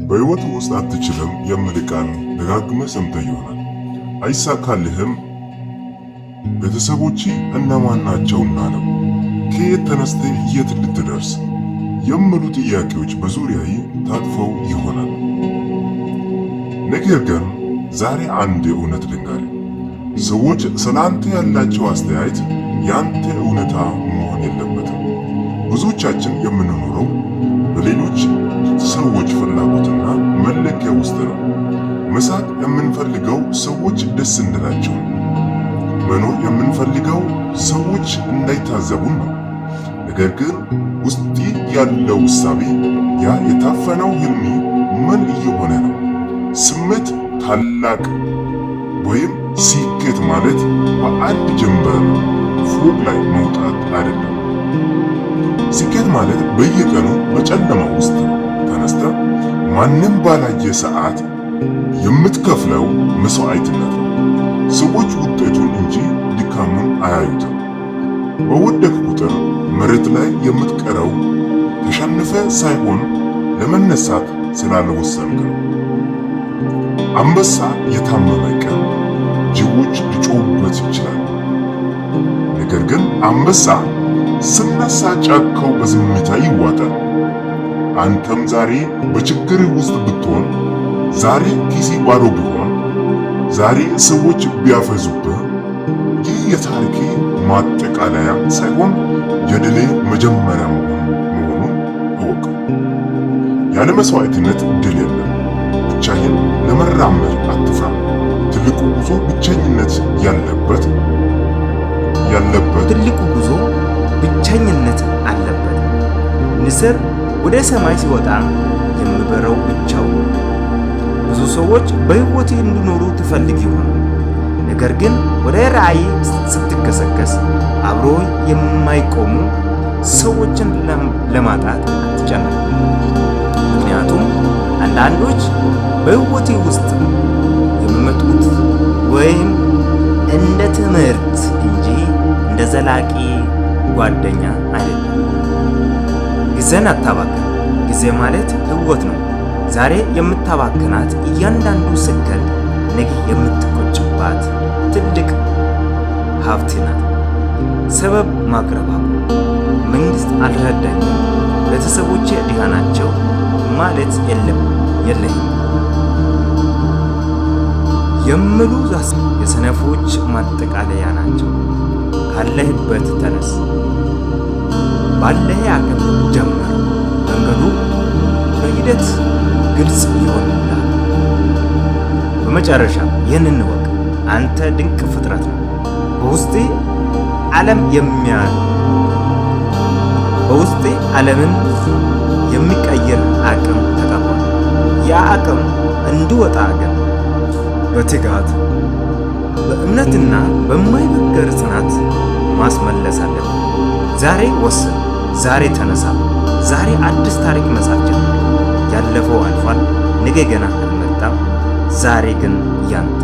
በሕይወት ውስጥ አትችልም የሚል ቃል ደጋግመህ ሰምተህ ይሆናል። አይሳካልህም፣ ቤተሰቦች እነማን ናቸውና ነው? ከየት ተነስተህ የት ልትደርስ የሚሉ ጥያቄዎች በዙሪያዬ ታጥፈው ይሆናል። ነገር ግን ዛሬ አንድ እውነት ልንገርህ። ሰዎች ስላንተ ያላቸው አስተያየት ያንተ እውነታ መሆን የለበትም። ብዙዎቻችን የምንኖረው በሌሎች ሰዎች ፍላጎትና መለኪያ ውስጥ ነው። መሳቅ የምንፈልገው ሰዎች ደስ እንዲላቸው ነው። መኖር የምንፈልገው ሰዎች እንዳይታዘቡን ነው። ነገር ግን ውስጤ ያለው እሳቤ፣ ያ የታፈነው ህልሜ ምን እየሆነ ነው? ስሜት ታላቅ ወይም ስኬት ማለት በአንድ ጀንበር ፎቅ ላይ መውጣት አይደለም። ስኬት ማለት በየቀኑ በጨለማ ውስጥ ተነስተ ማንም ባላየ ሰዓት የምትከፍለው መስዋዕትነት ነው። ሰዎች ውጤቱን እንጂ ድካሙን አያዩትም። በወደቅ ቁጥር መሬት ላይ የምትቀረው ተሸንፈ ሳይሆን ለመነሳት ስላልወሰንክ ነው። አንበሳ የታመመ ቀን ጅቦች ሊጮሁበት ይችላል። ነገር ግን አንበሳ ስነሳ ጫካው በዝምታ ይዋጣል። አንተም ዛሬ በችግር ውስጥ ብትሆን፣ ዛሬ ኪሲ ባዶ ቢሆን፣ ዛሬ ሰዎች ቢያፈዙብህ፣ ይህ የታሪኬ ማጠቃለያ ሳይሆን የድሌ መጀመሪያ መሆኑን እወቅ። ያለ መስዋዕትነት ድል የለም። ብቻህን ለመራመድ አትፍራ። ትልቁ ጉዞ ብቸኝነት ያለበት ትልቁ ጉዞ ብቸኝነት አለበት። ንስር ወደ ሰማይ ሲወጣ የሚበረው ብቻው። ብዙ ሰዎች በሕይወት እንዲኖሩ ትፈልግ ይሆን፣ ነገር ግን ወደ ራእይ ስትገሰገስ አብሮ የማይቆሙ ሰዎችን ለማጣት አትጨነቅ። ምክንያቱም አንዳንዶች በሕይወቴ ውስጥ የሚመጡት ወይም እንደ ትምህርት እንጂ እንደ ዘላቂ ጓደኛ አይደለም። ጊዜን አታባክን። ጊዜ ማለት ሕይወት ነው። ዛሬ የምታባክናት እያንዳንዱ ሰከንድ ነገ የምትቆጭባት ትልቅ ሀብት ናት። ሰበብ ማቅረብ መንግስት አልረዳኝም፣ ቤተሰቦቼ ድሃ ናቸው ማለት የለህም የሚሉ የሰነፎች ማጠቃለያ ናቸው። ካለህበት ተነስ፣ ባለህ አቅም ጀምር። መንገዱ በሂደት ግልጽ ይሆንልሃል። በመጨረሻ ይህንን እወቅ፣ አንተ ድንቅ ፍጥረት ነው። በውስጤ ዓለምን የሚቀይር አቅም ተቀበል። ያ አቅም እንዲወጣ ግን በትጋት በእምነትና በማይበገር ጽናት ማስመለስ አለብን። ዛሬ ወስን፣ ዛሬ ተነሳ፣ ዛሬ አዲስ ታሪክ መጻፍ ጀምር። ያለፈው አልፏል፣ ነገ ገና አልመጣም። ዛሬ ግን ያንተ